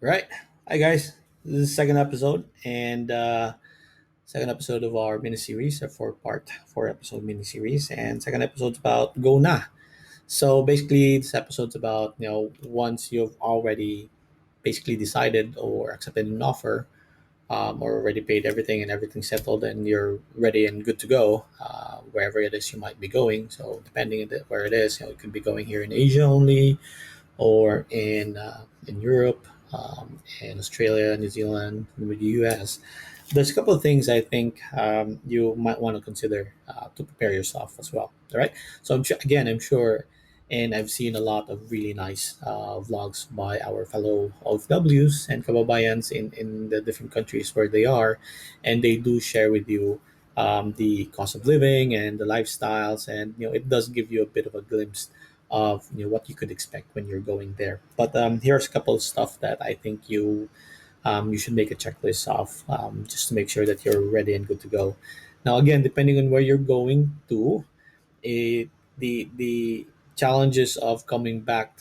Right. Hi guys. This is the second episode and second episode of our mini series, a four episode mini series, and second episode's about Go Na. So basically, this episode's about once you've already basically decided or accepted an offer, or already paid everything and everything's settled and you're ready and good to go wherever it is you might be going. So depending on where it is, you could be going here in Asia only, or in Europe, in Australia, New Zealand, and with the US. There's a couple of things I think you might want to consider to prepare yourself as well. All right. So I'm sure, and I've seen a lot of really nice vlogs by our fellow OFWs and kababayans in the different countries where they are, and they do share with you the cost of living and the lifestyles, and it does give you a bit of a glimpse of what you could expect when you're going there. But here's a couple of stuff that I think you should make a checklist of, just to make sure that you're ready and good to go. Now, again, depending on where you're going to, the challenges of coming back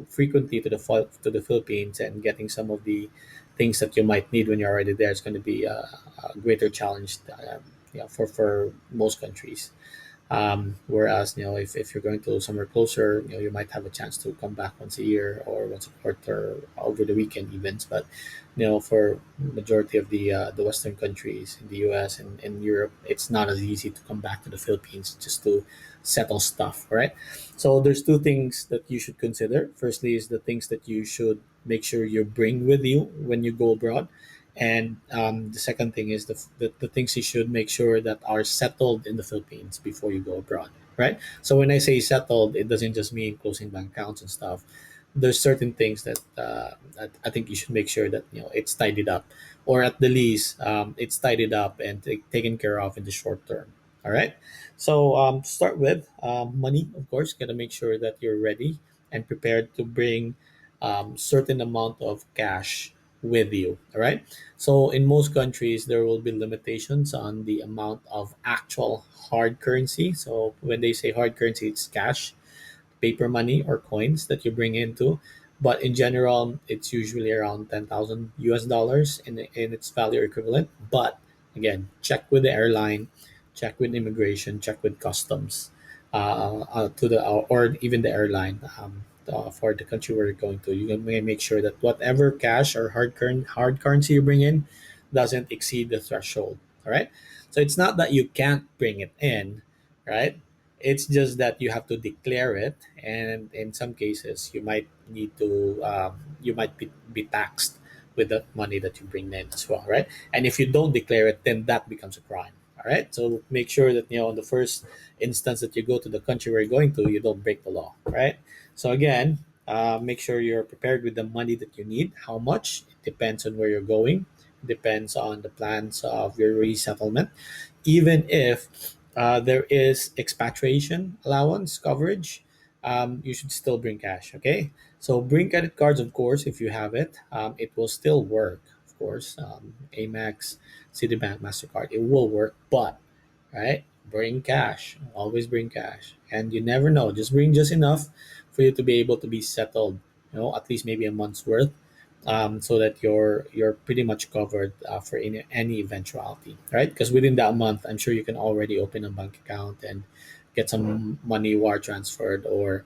frequently to the Philippines and getting some of the things that you might need when you're already there is going to be a greater challenge, for most countries. Whereas, if you're going to somewhere closer, you might have a chance to come back once a year or once a quarter over the weekend events. But, for majority of the Western countries in the US and Europe, it's not as easy to come back to the Philippines just to settle stuff, right? So there's two things that you should consider. Firstly is the things that you should make sure you bring with you when you go abroad. And the second thing is the things you should make sure that are settled in the Philippines before you go abroad, right? So when I say settled, it doesn't just mean closing bank accounts and stuff. There's certain things that I think you should make sure that it's tidied up, or at the least it's tidied up and taken care of in the short term. All right. So to start with, money, of course, gotta make sure that you're ready and prepared to bring certain amount of cash with you. All right. So in most countries, there will be limitations on the amount of actual hard currency. So when they say hard currency, it's cash, paper money, or coins that you bring into. But in general, it's usually around 10,000 US dollars in its value equivalent. But again, check with the airline, check with immigration, check with customs, to the or even the airline. For the country where you're going to, you may make sure that whatever cash or hard currency you bring in doesn't exceed the threshold. All right. So it's not that you can't bring it in, right? It's just that you have to declare it, and in some cases, you might be taxed with the money that you bring in as well, right? And if you don't declare it, then that becomes a crime. All right. So make sure that in the first instance that you go to the country where you're going to, you don't break the law, right? So again, make sure you're prepared with the money that you need. How much? It depends on where you're going. It depends on the plans of your resettlement. Even if there is expatriation allowance coverage, you should still bring cash. Okay, so bring credit cards, of course, if you have it. It will still work, of course. Amex, Citibank, Mastercard, it will work, but right, bring cash. Always bring cash, and you never know. Just bring just enough for you to be able to be settled. At least maybe a month's worth, so that you're pretty much covered for any eventuality, right? Because within that month, I'm sure you can already open a bank account and get some money wire transferred, or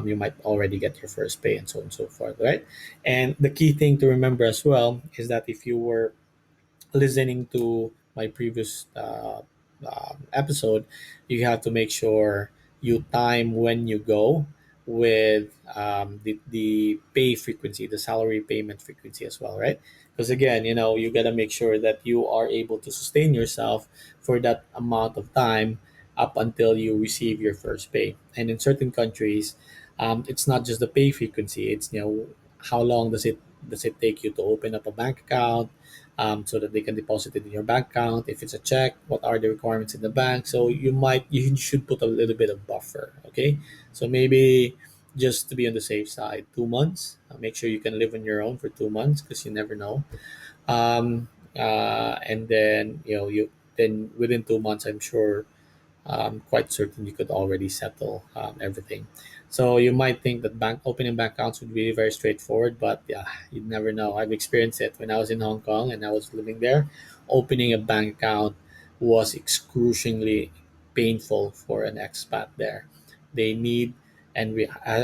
you might already get your first pay and so on and so forth, right? And the key thing to remember as well is that if you were listening to my previous episode, you have to make sure you time when you go with the pay frequency, the salary payment frequency as well, right? Because again, you got to make sure that you are able to sustain yourself for that amount of time up until you receive your first pay. And in certain countries, it's not just the pay frequency; it's how long does it take you to open up a bank account, so that they can deposit it in your bank account. If it's a check, what are the requirements in the bank? So you should put a little bit of buffer. Okay, so maybe just to be on the safe side, 2 months. Make sure you can live on your own for 2 months because you never know. And then you then within 2 months, I'm sure, quite certain you could already settle everything. So you might think that bank opening bank accounts would be very straightforward, but yeah, you never know. I've experienced it when I was in Hong Kong and I was living there. Opening a bank account was excruciatingly painful for an expat there. They need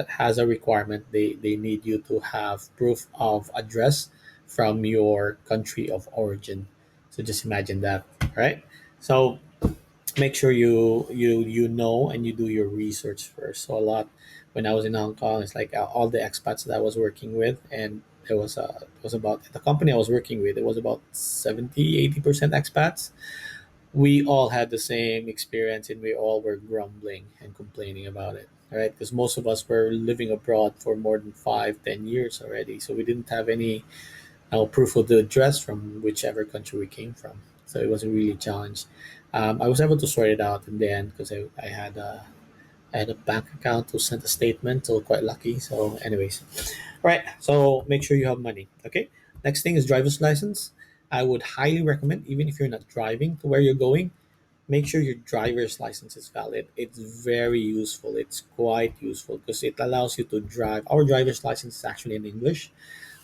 has a requirement. They need you to have proof of address from your country of origin. So just imagine that, right? So make sure you know and you do your research first. So a lot when I was in Hong Kong, it's like all the expats that I was working with, and it was about the company I was working with. It was about 70-80% expats. We all had the same experience, and we all were grumbling and complaining about it. Right, because most of us were living abroad for more than 5-10 years already, so we didn't have any proof of the address from whichever country we came from. So it was a really challenge. I was able to sort it out in the end because I had a bank account to send a statement, so quite lucky. So, anyways, right. So make sure you have money. Okay. Next thing is driver's license. I would highly recommend, even if you're not driving to where you're going, make sure your driver's license is valid. It's very useful. It's quite useful because it allows you to drive. Our driver's license is actually in English,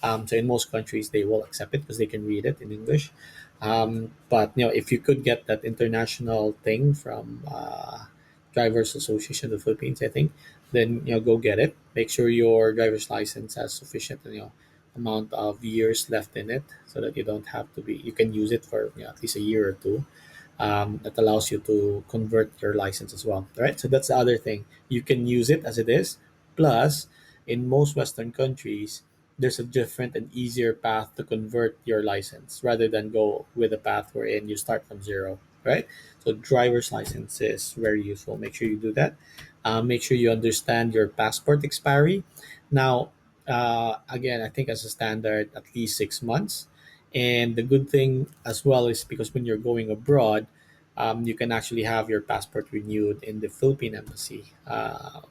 so in most countries, they will accept it because they can read it in English. But if you could get that international thing from Drivers Association of the Philippines, I think, then go get it. Make sure your driver's license has sufficient amount of years left in it, so that you don't have to be. You can use it for at least a year or two. That allows you to convert your license as well. All right, so that's the other thing. You can use it as it is. Plus, in most Western countries, there's a different and easier path to convert your license rather than go with a path wherein you start from zero. Right. So driver's license is very useful. Make sure you do that. Make sure you understand your passport expiry. Now, again, I think as a standard, at least 6 months. And the good thing as well is because when you're going abroad, you can actually have your passport renewed in the Philippine embassy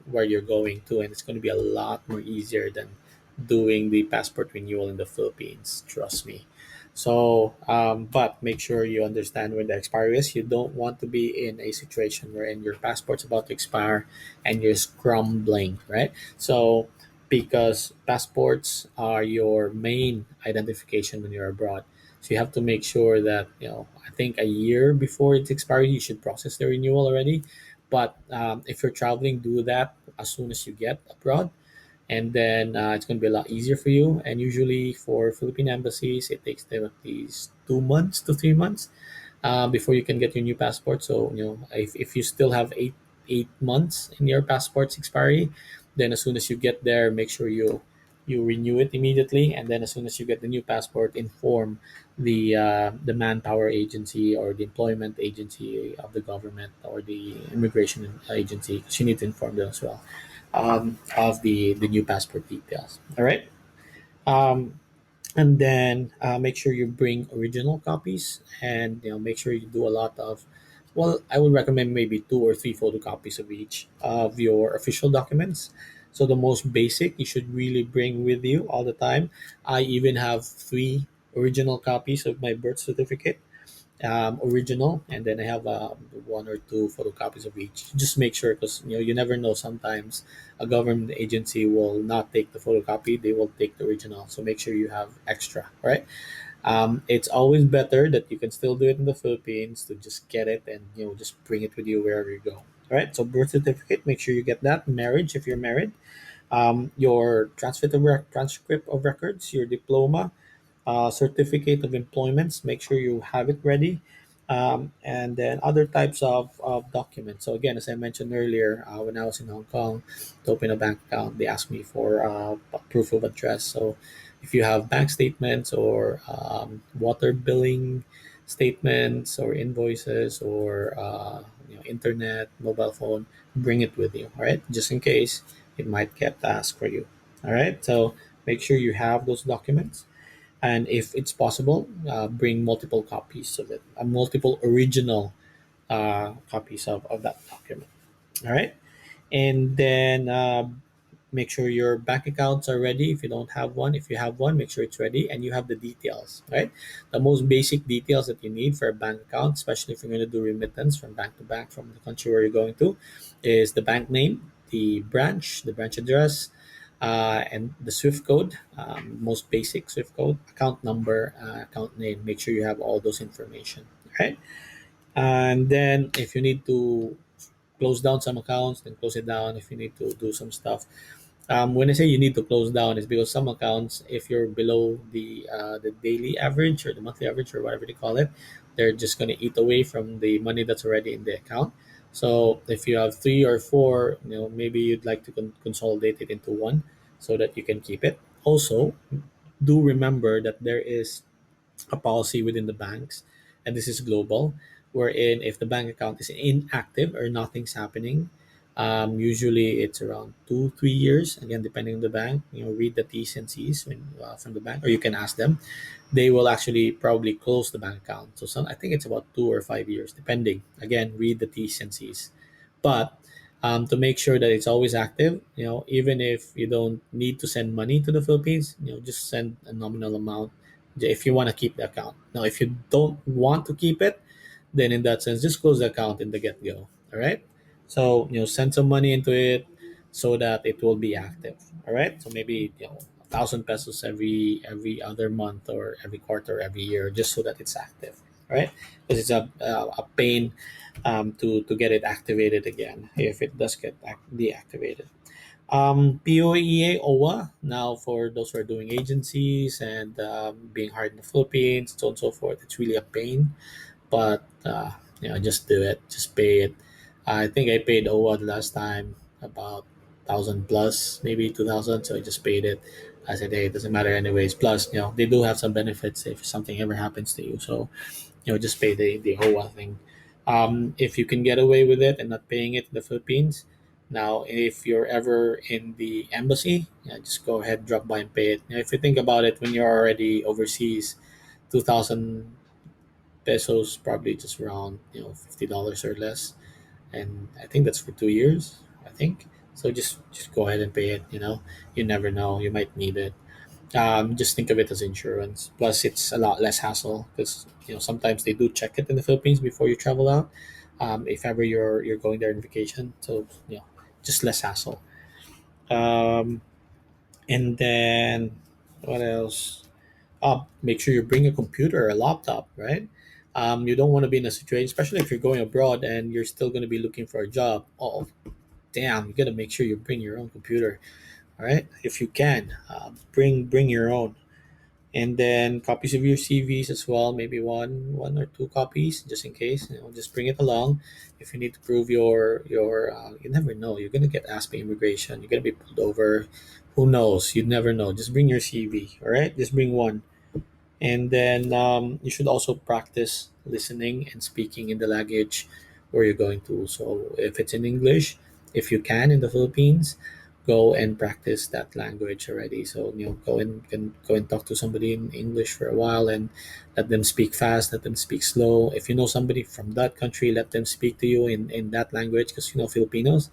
where you're going to, and it's going to be a lot more easier than doing the passport renewal in the Philippines. Trust me. So, but make sure you understand when the expiry is. You don't want to be in a situation wherein your passport's about to expire and you're scrambling, right? So, because passports are your main identification when you're abroad. So you have to make sure that, I think a year before its expiry, you should process the renewal already. But if you're traveling, do that as soon as you get abroad, and then it's going to be a lot easier for you. And usually for Philippine embassies, it takes them at least 2 months to 3 months before you can get your new passport. So if you still have eight months in your passport's expiry, then as soon as you get there, make sure you renew it immediately. And then as soon as you get the new passport, inform the manpower agency or the employment agency of the government or the immigration agency, because you need to inform them as well of the new passport details. All right. Um, and then make sure you bring original copies, and make sure you do a lot of, well, I would recommend maybe 2 or 3 photocopies of each of your official documents. So the most basic you should really bring with you all the time. I even have 3 original copies of my birth certificate, original, and then I have 1 or 2 photocopies of each. Just make sure, because you never know. Sometimes a government agency will not take the photocopy; they will take the original. So make sure you have extra, right? It's always better that you can still do it in the Philippines to just get it and just bring it with you wherever you go. All right. So birth certificate, make sure you get that. Marriage, if you're married, your transcript of records, your diploma, certificate of employments, make sure you have it ready, and then other types of documents. So again, as I mentioned earlier, when I was in Hong Kong to open a bank account, they asked me for proof of address. So if you have bank statements or water billing statements or invoices or internet, mobile phone, bring it with you. All right, just in case it might get asked for you. All right, so make sure you have those documents, and if it's possible, bring multiple copies of it, multiple original copies of that document. All right, and then make sure your bank accounts are ready. If you don't have one, if you have one, make sure it's ready and you have the details. Right, the most basic details that you need for a bank account, especially if you're going to do remittance from bank to bank from the country where you're going to, is the bank name, the branch address, and the Swift code, most basic Swift code, account number, account name. Make sure you have all those information, right? And then if you need to close down some accounts, then close it down. If you need to do some stuff, when I say you need to close down, is because some accounts, if you're below the daily average or the monthly average or whatever they call it, they're just going to eat away from the money that's already in the account. So if you have three or four, maybe you'd like to consolidate it into one so that you can keep it. Also, do remember that there is a policy within the banks, and this is global, wherein if the bank account is inactive or nothing's happening, usually it's around 2 3 years. Again, depending on the bank, read the T's and C's from the bank, or you can ask them. They will actually probably close the bank account. So I think it's about 2 or 5 years, depending. Again, read the T's and C's. But to make sure that it's always active, even if you don't need to send money to the Philippines, just send a nominal amount if you want to keep the account. Now, if you don't want to keep it, then in that sense, just close the account in the get go. All right. So send some money into it so that it will be active. All right. So maybe 1,000 pesos every other month or every quarter, every year, just so that it's active. All right. Because it's a pain to get it activated again if it does get deactivated. POEA, OWA, now for those who are doing agencies and being hired in the Philippines, so on and so forth, it's really a pain. But, just do it, just pay it. I think I paid OWA the last time about 1,000 plus, maybe 2,000, so I just paid it. I said, hey, it doesn't matter anyways. Plus, they do have some benefits if something ever happens to you. So, just pay the HOA thing. If you can get away with it and not paying it in the Philippines, now if you're ever in the embassy, just go ahead, drop by and pay it. If you think about it, when you're already overseas, 2,000 pesos probably just around $50 or less, and I think that's for 2 years. I think so. Just go ahead and pay it. You never know, you might need it. Just think of it as insurance. Plus, it's a lot less hassle because sometimes they do check it in the Philippines before you travel out. If ever you're going there on vacation, so just less hassle. Um, and then what else? Make sure you bring a computer or a laptop, right? You don't want to be in a situation, especially if you're going abroad and you're still going to be looking for a job. Oh, damn! You got to make sure you bring your own computer. All right, if you can, bring your own, and then copies of your CVs as well, maybe one or two copies just in case. Just bring it along. If you need to prove you never know. You're gonna get asked by immigration. You're gonna be pulled over. Who knows? You never know. Just bring your CV. All right, just bring one. And then you should also practice listening and speaking in the language where you're going to. So if it's in English, if you can in the Philippines, go and practice that language already. So go and talk to somebody in English for a while and let them speak fast, let them speak slow. If you know somebody from that country, let them speak to you in that language because Filipinos,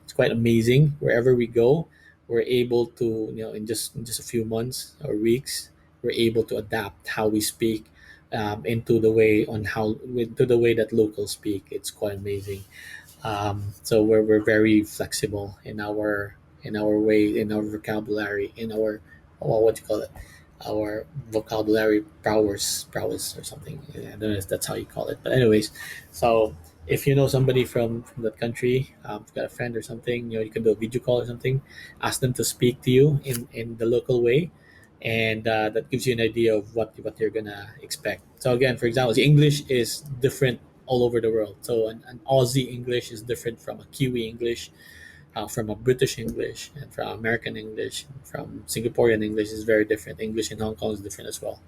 it's quite amazing. Wherever we go, we're able to, in just a few months or weeks, we're able to adapt how we speak into the way that locals speak. It's quite amazing. So we're very flexible in our way, in our vocabulary, in our, what do you call it, our vocabulary prowess or something. Yeah, I don't know if that's how you call it, but anyways, so if you know somebody from that country, you've got a friend or something, you can do a video call or something, ask them to speak to you in the local way, and that gives you an idea of what you're gonna expect. So again, for example, the English is different all over the world. So an Aussie English is different from a Kiwi English, from a British English, and from American English, from Singaporean English is very different. English in Hong Kong is different as well.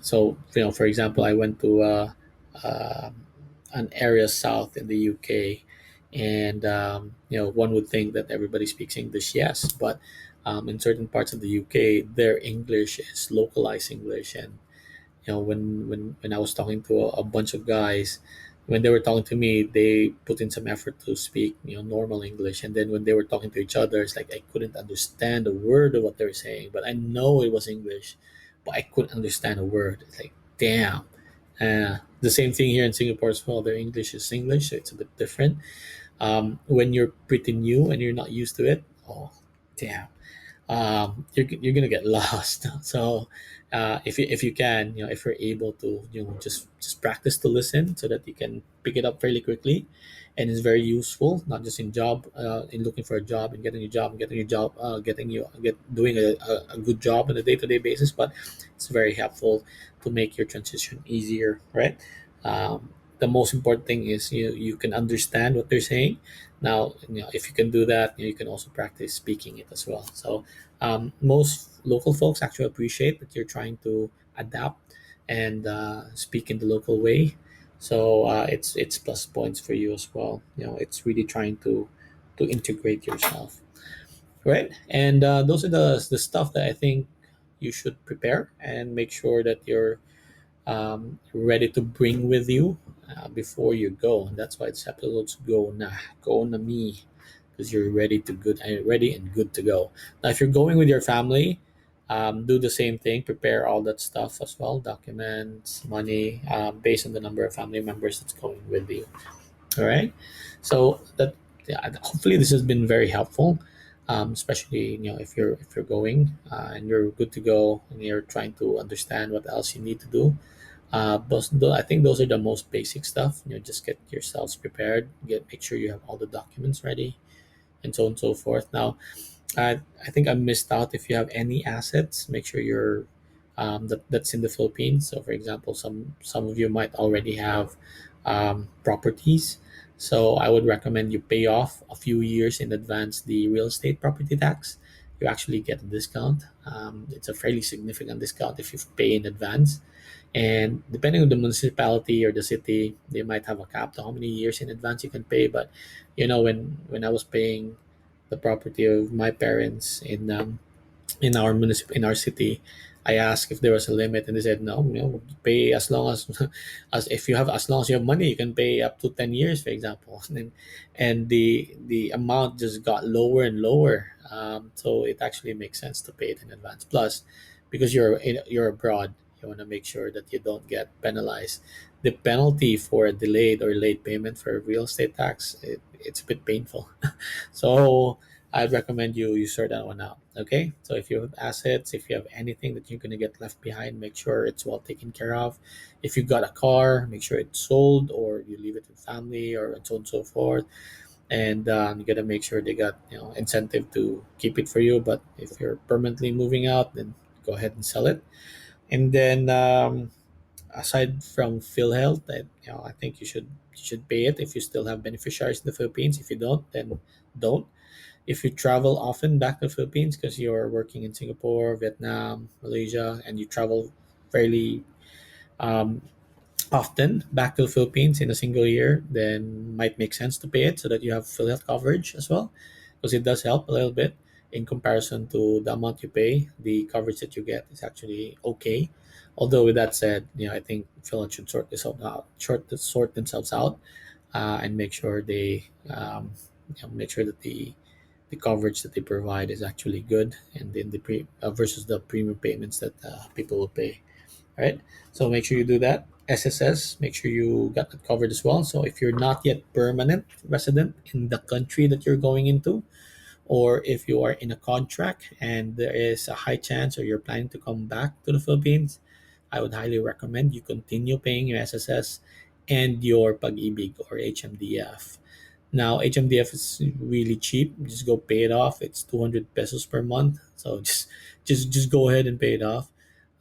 So for example, I went to an area south in the UK, and one would think that everybody speaks English, yes, but in certain parts of the UK, their English is localized English, and when I was talking to a bunch of guys, when they were talking to me, they put in some effort to speak normal English, and then when they were talking to each other, it's like I couldn't understand a word of what they were saying, but I know it was English, but I couldn't understand a word. It's like, damn. The same thing here in Singapore as well. Their English is English, so it's a bit different. When you're pretty new and you're not used to it, oh, damn, you're gonna get lost. So if you can, if you're able to, just practice to listen so that you can pick it up fairly quickly, and it's very useful not just in job, in looking for a job and getting a job and getting a job, getting you get doing a good job on a day-to-day basis, but it's very helpful to make your transition easier, right? The most important thing is you can understand what they're saying. Now, if you can do that, you can also practice speaking it as well. So most local folks actually appreciate that you're trying to adapt and speak in the local way. So it's plus points for you as well. It's really trying to integrate yourself, right? And those are the stuff that I think you should prepare and make sure that you're ready to bring with you before you go. And that's why it's episodes go na me, because you're ready and good to go. Now, if you're going with your family, do the same thing. Prepare all that stuff as well, documents, money, based on the number of family members that's going with you. All right. So that, yeah, hopefully this has been very helpful, especially if you're going and you're good to go and you're trying to understand what else you need to do. I think those are the most basic stuff. Just get yourselves prepared. Make sure you have all the documents ready, and so on and so forth. Now, I think I missed out. If you have any assets, make sure that's in the Philippines. So, for example, some of you might already have properties. So, I would recommend you pay off a few years in advance the real estate property tax. You actually get a discount. It's a fairly significant discount if you pay in advance. And depending on the municipality or the city, they might have a cap to how many years in advance you can pay. But when I was paying the property of my parents in our city, I asked if there was a limit, and they said no. Pay as long as as long as you have money, you can pay up to 10 years, for example. And the amount just got lower and lower. So it actually makes sense to pay it in advance. Plus, because you're abroad, you want to make sure that you don't get penalized. The penalty for a delayed or late payment for real estate tax, it's a bit painful. So I'd recommend you sort that one out. Okay. So if you have assets, if you have anything that you're gonna get left behind, make sure it's well taken care of. If you got a car, make sure it's sold or you leave it with family or and so on and so forth. And you gotta make sure they got incentive to keep it for you. But if you're permanently moving out, then go ahead and sell it. And then aside from PhilHealth, I think you should pay it if you still have beneficiaries in the Philippines. If you don't, then don't. If you travel often back to the Philippines because you're working in Singapore, Vietnam, Malaysia, and you travel fairly um, often back to the Philippines in a single year, then might make sense to pay it so that you have full health coverage as well, because it does help a little bit in comparison to the amount you pay. The coverage that you get is actually okay. Although with that said, I think Philip should sort themselves out, and make sure make sure that the coverage that they provide is actually good, and then versus the premium payments that people will pay. All right. So make sure you do that. SSS, make sure you got that covered as well. So if you're not yet permanent resident in the country that you're going into, or if you are in a contract and there is a high chance or you're planning to come back to the Philippines, I would highly recommend you continue paying your SSS and your Pag-ibig or HMDF. Now, HMDF is really cheap. Just go pay it off. It's 200 pesos per month. So just go ahead and pay it off.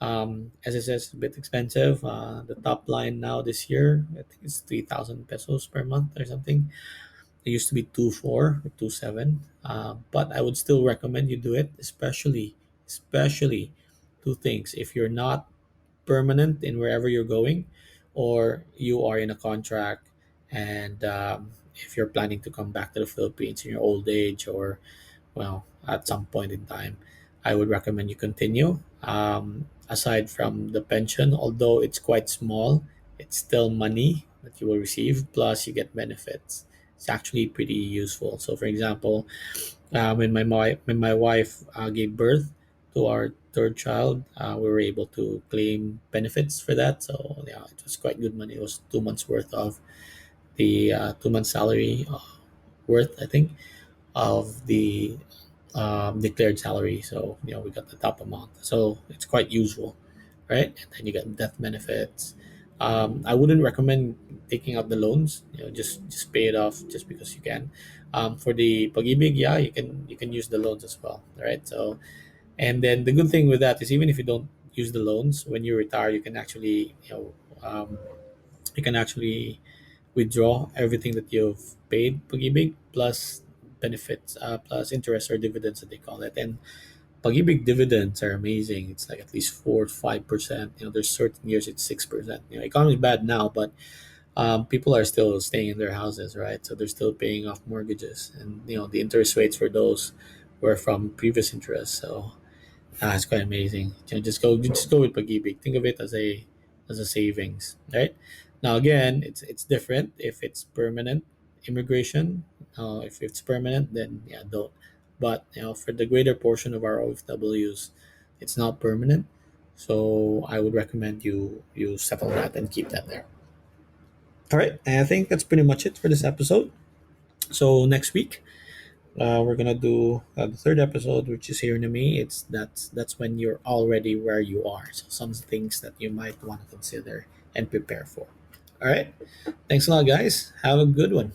SSS is a bit expensive. The top line now this year, I think it's 3,000 pesos per month or something. It used to be 2.4 or 2.7. But I would still recommend you do it, especially two things. If you're not permanent in wherever you're going, or you are in a contract, and if you're planning to come back to the Philippines in your old age, or well, at some point in time, I would recommend you continue. Aside from the pension, although it's quite small, it's still money that you will receive, plus you get benefits. It's actually pretty useful. So, for example, when my wife gave birth to our third child, we were able to claim benefits for that. So yeah, it was quite good money. It was 2 months worth of the 2 months salary. worth, I think, of the declared salary. So we got the top amount. So it's quite usual, right? And then you get death benefits. I wouldn't recommend taking out the loans. Just pay it off just because you can. For the pag-ibig, yeah, you can use the loans as well, right? So, and then the good thing with that is even if you don't use the loans, when you retire, you can actually withdraw everything that you've paid pag-ibig plus benefits, plus interest or dividends that they call it. And pag-ibig dividends are amazing. It's like at least 4 to 5%. There's certain years it's 6%. Economy is bad now, but people are still staying in their houses, right? So they're still paying off mortgages, and the interest rates for those were from previous interest. So it's quite amazing. Just go with pag-ibig. Think of it as a savings, right? Now again, it's different if it's permanent immigration. If it's permanent, then yeah, don't. But for the greater portion of our OFWs, it's not permanent. So I would recommend you settle that and keep that there. All right, and I think that's pretty much it for this episode. So next week, we're gonna do the third episode, which is hearing to me. That's when you're already where you are. So some things that you might want to consider and prepare for. All right. Thanks a lot, guys. Have a good one.